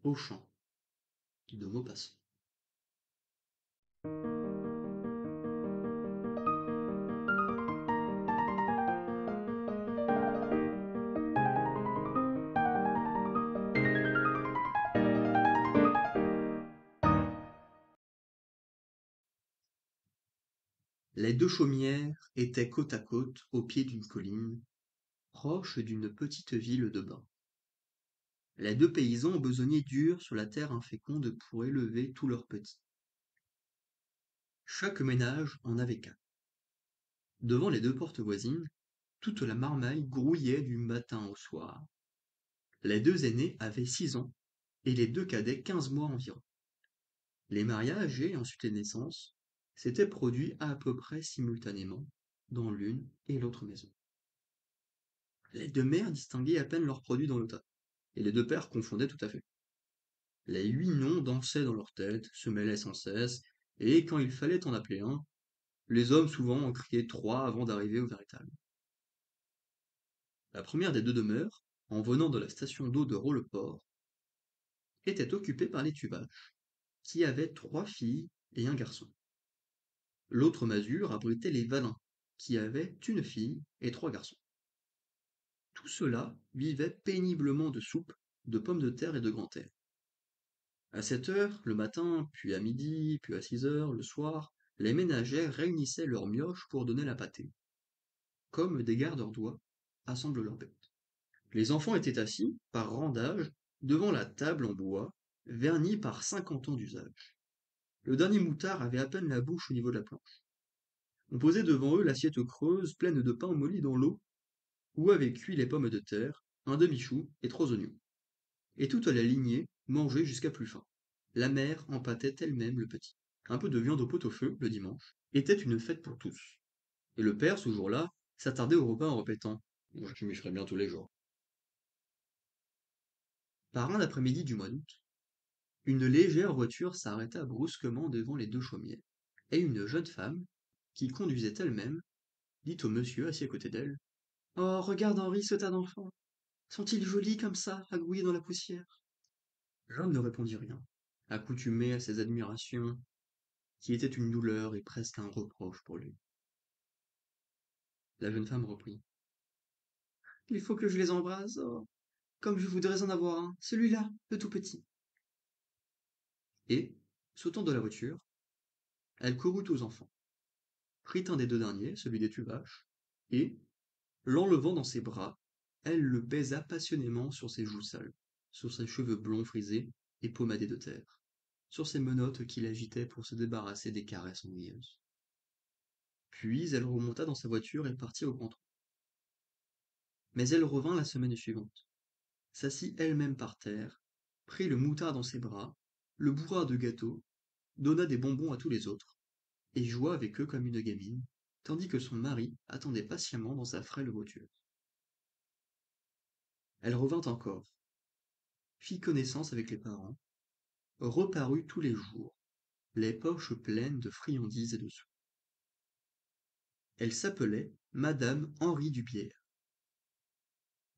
Auchan, de Maupassant. Les deux chaumières étaient côte à côte au pied d'une colline, proche d'une petite ville de bain. Les deux paysans besognaient dur sur la terre inféconde pour élever tous leurs petits. Chaque ménage en avait qu'un. Devant les deux portes voisines, toute la marmaille grouillait du matin au soir. Les deux aînés avaient 6 ans et les deux cadets 15 mois environ. Les mariages et ensuite les naissances s'étaient produits à peu près simultanément dans l'une et l'autre maison. Les deux mères distinguaient à peine leurs produits dans le tas, et les deux pères confondaient tout à fait. Les 8 noms dansaient dans leur tête, se mêlaient sans cesse, et quand il fallait en appeler un, les hommes souvent en criaient 3 avant d'arriver au véritable. La première des deux demeures, en venant de la station d'eau de Roleport, était occupée par les Tuvache, qui avaient 3 filles et un garçon. L'autre masure abritait les Valin, qui avaient une fille et 3 garçons. Tout cela vivait péniblement de soupe, de pommes de terre et de grand air. À 7 heures, le matin, puis à midi, puis à 6 heures, le soir, les ménagères réunissaient leurs mioches pour donner la pâtée, comme des gardeurs d'oies assemblent leurs bêtes. Les enfants étaient assis, par rang d'âge, devant la table en bois, vernie par 50 ans d'usage. Le dernier moutard avait à peine la bouche au niveau de la planche. On posait devant eux l'assiette creuse, pleine de pain molli dans l'eau, où avaient cuit les pommes de terre, un demi-chou et 3 oignons. Et toute la lignée mangeait jusqu'à plus faim. La mère empâtait elle-même le petit. Un peu de viande au pot-au-feu, le dimanche, était une fête pour tous. Et le père, ce jour-là, s'attardait au repas en répétant: «Moi, je m'y ferais bien tous les jours.» Par un après-midi du mois d'août, une légère voiture s'arrêta brusquement devant les deux chaumières, et une jeune femme, qui conduisait elle-même, dit au monsieur assis à côté d'elle: «Oh, regarde Henri, ce tas d'enfants! Sont-ils jolis comme ça, à grouiller dans la poussière?» L'homme ne répondit rien, accoutumé à ces admirations qui étaient une douleur et presque un reproche pour lui. La jeune femme reprit: «Il faut que je les embrasse, oh, comme je voudrais en avoir un, celui-là, le tout petit.» Et, sautant de la voiture, elle courut aux enfants, prit un des deux derniers, celui des Tuvache, et, l'enlevant dans ses bras, elle le baisa passionnément sur ses joues sales, sur ses cheveux blonds frisés et pommadés de terre, sur ses menottes qu'il agitait pour se débarrasser des caresses ennuyeuses. Puis elle remonta dans sa voiture et partit au grand trot. Mais elle revint la semaine suivante, s'assit elle-même par terre, prit le moutard dans ses bras, le bourra de gâteaux, donna des bonbons à tous les autres, et joua avec eux comme une gamine, tandis que son mari attendait patiemment dans sa frêle voiture. Elle revint encore, fit connaissance avec les parents, reparut tous les jours, les poches pleines de friandises et de sous. Elle s'appelait Madame Henri Dubière.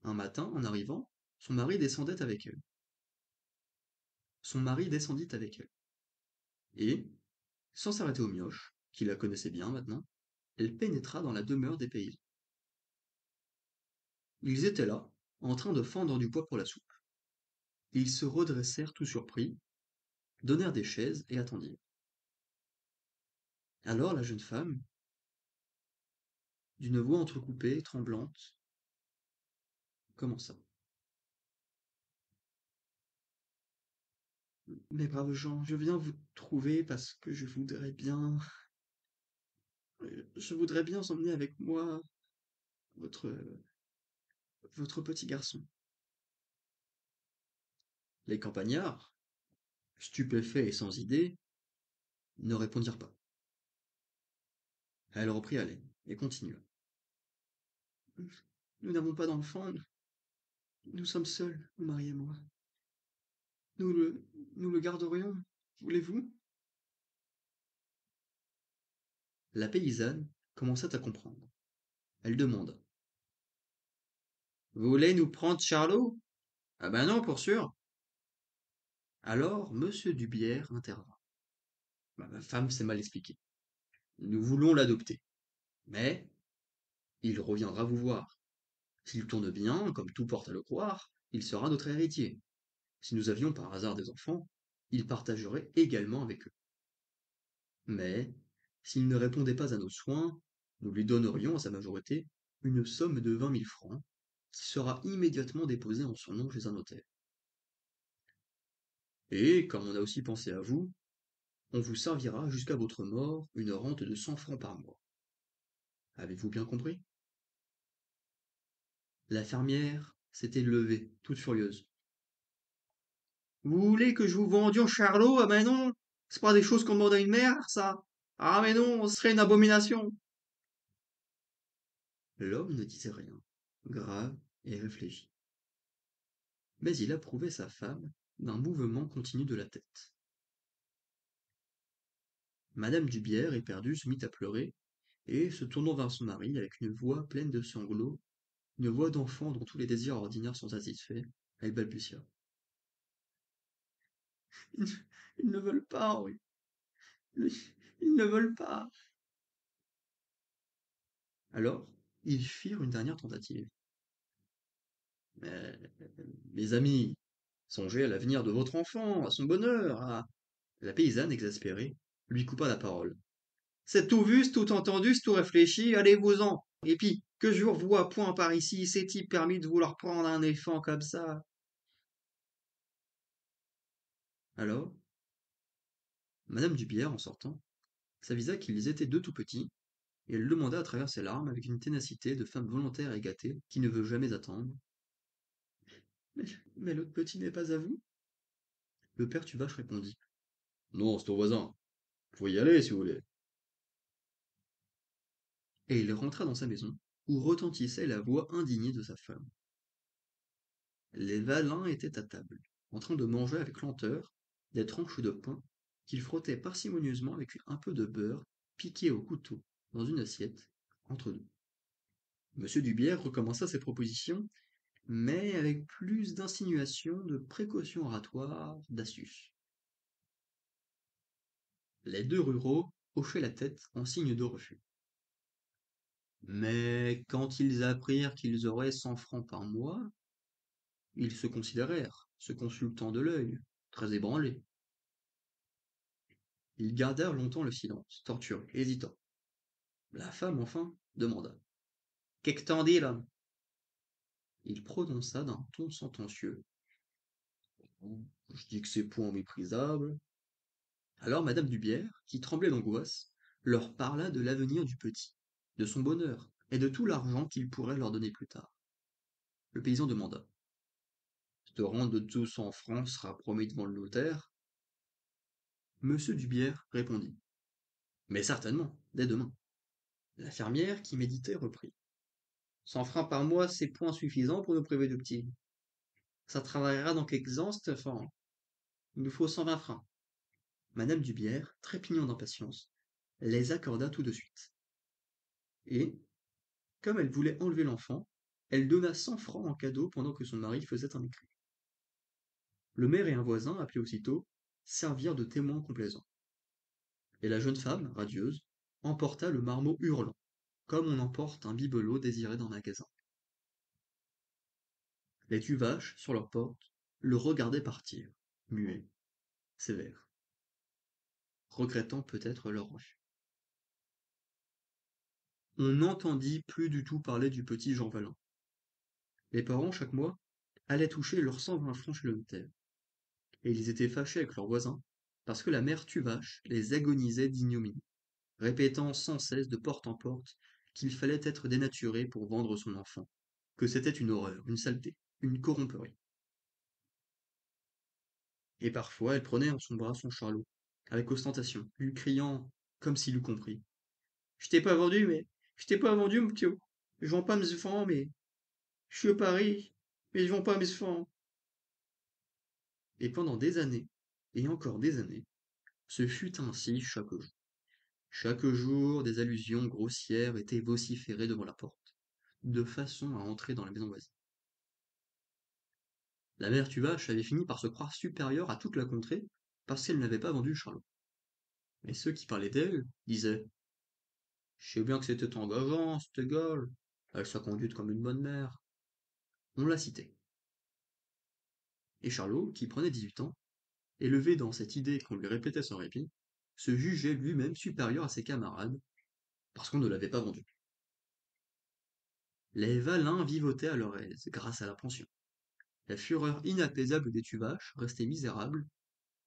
Un matin, en arrivant, son mari descendait avec elle. Son mari descendit avec elle. Et, sans s'arrêter aux mioches, qui la connaissaient bien maintenant, elle pénétra dans la demeure des paysans. Ils étaient là, en train de fendre du bois pour la soupe. Ils se redressèrent tout surpris, donnèrent des chaises et attendirent. Alors la jeune femme, d'une voix entrecoupée, tremblante, commença: «Mes braves gens, je viens vous trouver parce que je voudrais bien emmener avec moi votre, votre petit garçon.» Les campagnards, stupéfaits et sans idée, ne répondirent pas. Elle reprit haleine et continua: «Nous n'avons pas d'enfant, nous sommes seuls, mon mari et moi. Nous le, nous le garderions, voulez-vous?» La paysanne commença à comprendre. Elle demanda: «Vous voulez nous prendre Charlot?» «Ah ben non, pour sûr!» Alors, monsieur Dubière intervint. Ma femme s'est mal expliquée. Nous voulons l'adopter. Mais il reviendra vous voir. S'il tourne bien, comme tout porte à le croire, il sera notre héritier. Si nous avions par hasard des enfants, il partagerait également avec eux. Mais, s'il ne répondait pas à nos soins, nous lui donnerions à sa majorité une somme de 20 000 francs, qui sera immédiatement déposée en son nom chez un notaire. Et, comme on a aussi pensé à vous, on vous servira jusqu'à votre mort une rente de 100 francs par mois. Avez-vous bien compris? La fermière s'était levée, toute furieuse. Vous voulez que je vous vendions Charlot? Ah ben non, c'est pas des choses qu'on demande à une mère, ça. Ah mais non, ce serait une abomination. L'homme ne disait rien, grave et réfléchi. Mais il approuvait sa femme d'un mouvement continu de la tête. Madame Dubière, éperdue, se mit à pleurer, et, se tournant vers son mari avec une voix pleine de sanglots, une voix d'enfant dont tous les désirs ordinaires sont satisfaits, elle balbutia. Ils, ils ne veulent pas, Henri. Ils ne veulent pas. Alors, ils firent une dernière tentative. Mais, mes amis, songez à l'avenir de votre enfant, à son bonheur, à... La paysanne, exaspérée, lui coupa la parole. C'est tout vu, c'est tout entendu, c'est tout réfléchi, allez-vous-en. Et puis, que je vous revois point par ici, c'est-il permis de vouloir prendre un éléphant comme ça? Alors, Madame Dubière, en sortant, s'avisa qu'ils étaient deux tout petits, et elle demanda à travers ses larmes, avec une ténacité de femme volontaire et gâtée, qui ne veut jamais attendre. Mais, mais l'autre petit n'est pas à vous? Le père Tuvache répondit. Non, c'est au voisin. Faut y aller si vous voulez. Et il rentra dans sa maison, où retentissait la voix indignée de sa femme. Les Valins étaient à table, en train de manger avec lenteur des tranches de pain qu'ils frottaient parcimonieusement avec un peu de beurre piqué au couteau dans une assiette, entre deux. Monsieur Dubière recommença ses propositions, mais avec plus d'insinuation, de précaution oratoire, d'astuce. Les deux ruraux hochaient la tête en signe de refus. Mais quand ils apprirent qu'ils auraient 100 francs par mois, ils se considérèrent, se consultant de l'œil, très ébranlés. Ils gardèrent longtemps le silence, torturés, hésitants. La femme, enfin, demanda. Qu'est-ce que t'en dis, l'homme? Il prononça d'un ton sentencieux. Je dis que c'est point méprisable. Alors madame Dubière, qui tremblait d'angoisse, leur parla de l'avenir du petit, de son bonheur, et de tout l'argent qu'il pourrait leur donner plus tard. Le paysan demanda. Cette rente de 200 francs sera promis devant le notaire? Monsieur Dubière répondit. Mais certainement, dès demain. La fermière, qui méditait, reprit. 100 francs par mois, c'est point suffisant pour nous priver du petit. Ça travaillera dans quelques ans, cet enfant. Il nous faut 120 francs. Madame Dubière, trépignant d'impatience, les accorda tout de suite. Et, comme elle voulait enlever l'enfant, elle donna 100 francs en cadeau pendant que son mari faisait un écrit. Le maire et un voisin, appelés aussitôt, servirent de témoins complaisants. Et la jeune femme, radieuse, emporta le marmot hurlant, comme on emporte un bibelot désiré d'un magasin. Les Tuvache, sur leur porte, le regardaient partir, muets, sévères, regrettant peut-être leur refus. On n'entendit plus du tout parler du petit Jean Valin. Les parents, chaque mois, allaient toucher leurs 120 francs chez le notaire, et ils étaient fâchés avec leurs voisins, parce que la mère Tuvache les agonisait d'ignominie, répétant sans cesse de porte en porte qu'il fallait être dénaturé pour vendre son enfant, que c'était une horreur, une saleté, une corromperie. Et parfois elle prenait en son bras son Charlot, avec ostentation, lui criant, comme s'il eût compris. Je t'ai pas vendu, mais. Je t'ai pas vendu, mon petit. Je vends pas mes enfants, mais. Je suis au Paris, mais je vends pas mes enfants. Et pendant des années, et encore des années, ce fut ainsi chaque jour. Chaque jour, des allusions grossières étaient vociférées devant la porte, de façon à entrer dans la maison voisine. La mère Tuvache avait fini par se croire supérieure à toute la contrée parce qu'elle n'avait pas vendu Charlot. Mais ceux qui parlaient d'elle disaient: Je sais bien que c'était engageant, cette gueule. Elle s'est conduite comme une bonne mère. On la citait. Et Charlot, qui prenait 18 ans, élevé dans cette idée qu'on lui répétait sans répit, se jugeait lui-même supérieur à ses camarades parce qu'on ne l'avait pas vendu. Les Valins vivotaient à leur aise grâce à la pension. La fureur inapaisable des Tuvache, restée misérable,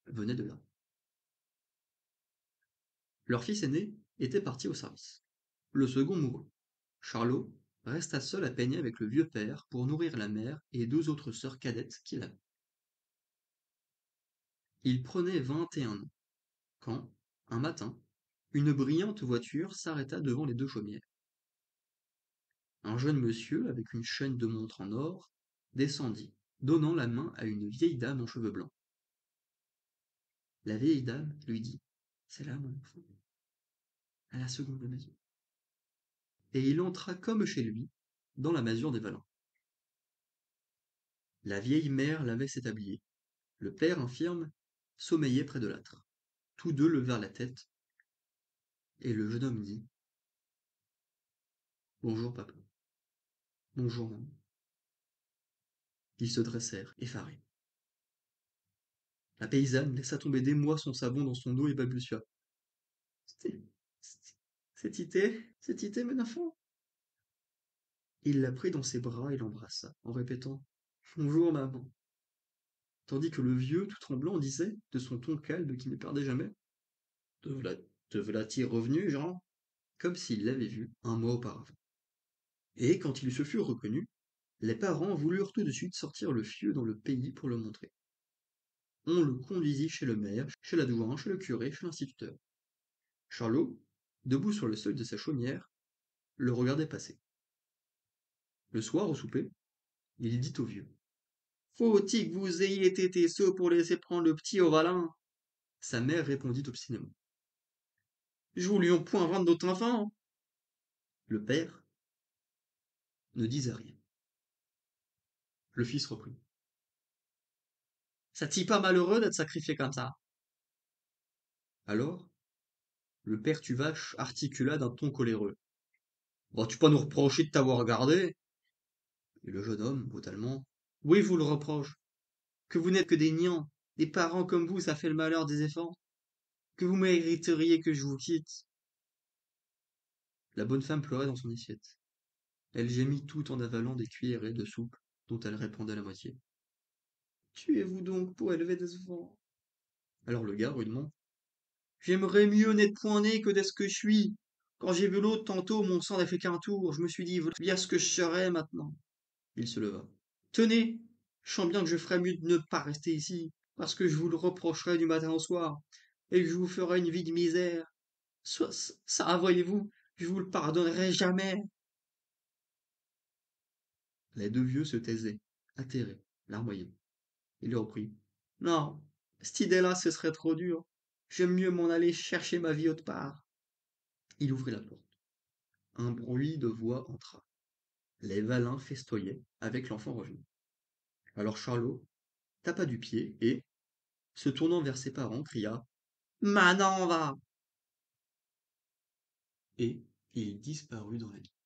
venait de là. Leur fils aîné était parti au service. Le second mourut. Charlot resta seul à peigner avec le vieux père pour nourrir la mère et deux autres sœurs cadettes qu'il avait. Il prenait 21 ans quand, un matin, une brillante voiture s'arrêta devant les deux chaumières. Un jeune monsieur, avec une chaîne de montre en or, descendit, donnant la main à une vieille dame en cheveux blancs. La vieille dame lui dit: C'est là, mon enfant, à la seconde maison. Et il entra comme chez lui, dans la masure des Valins. La vieille mère lavait ses tabliers. Le père infirme sommeillait près de l'âtre. Tous deux levèrent la tête, et le jeune homme dit: Bonjour, papa. Bonjour, maman. Ils se dressèrent, effarés. La paysanne laissa tomber d'émoi son savon dans son eau et balbutia: C'est c'est Tité, mon enfant. Il la prit dans ses bras et l'embrassa, en répétant: Bonjour, maman. Tandis que le vieux, tout tremblant, disait, de son ton calme qui ne perdait jamais: Te voilà-t-il revenu, Jean? Comme s'il l'avait vu un mois auparavant. Et quand ils se furent reconnus, les parents voulurent tout de suite sortir le fieu dans le pays pour le montrer. On le conduisit chez le maire, chez l'adjoint, chez le curé, chez l'instituteur. Charlot, debout sur le seuil de sa chaumière, le regardait passer. Le soir, au souper, il dit au vieux: Faut-il que vous ayez été sot pour laisser prendre le petit au Valin? Sa mère répondit obstinément: Je voulions point vendre notre enfant. Le père ne disait rien. Le fils reprit: Ça t'y pas malheureux d'être sacrifié comme ça? Alors, le père Tuvache articula d'un ton coléreux: Vas-tu pas nous reprocher de t'avoir gardé? Et le jeune homme, brutalement: Oui, vous le reproche. Que vous n'êtes que des niants. Des parents comme vous, ça fait le malheur des enfants. Que vous mériteriez que je vous quitte. La bonne femme pleurait dans son assiette. Elle gémit tout en avalant des cuillerées de soupe dont elle répandait la moitié. Tuez-vous donc pour élever des enfants. Alors le gars, rudement: J'aimerais mieux n'être point né que d'être ce que je suis. Quand j'ai vu l'autre tantôt, mon sang n'a fait qu'un tour. Je me suis dit, voilà ce que je serais maintenant. Il se leva. Tenez, je sens bien que je ferais mieux de ne pas rester ici, parce que je vous le reprocherai du matin au soir, et que je vous ferai une vie de misère. Ça, voyez-vous, je vous le pardonnerai jamais. Les deux vieux se taisaient, atterrés, larmoyants. Il reprit: Non, cette idée-là, ce serait trop dur. J'aime mieux m'en aller chercher ma vie autre part. Il ouvrit la porte. Un bruit de voix entra. Les Valins festoyaient avec l'enfant revenu. Alors Charlot tapa du pied et, se tournant vers ses parents, cria: Maintenant va! Et il disparut dans la nuit.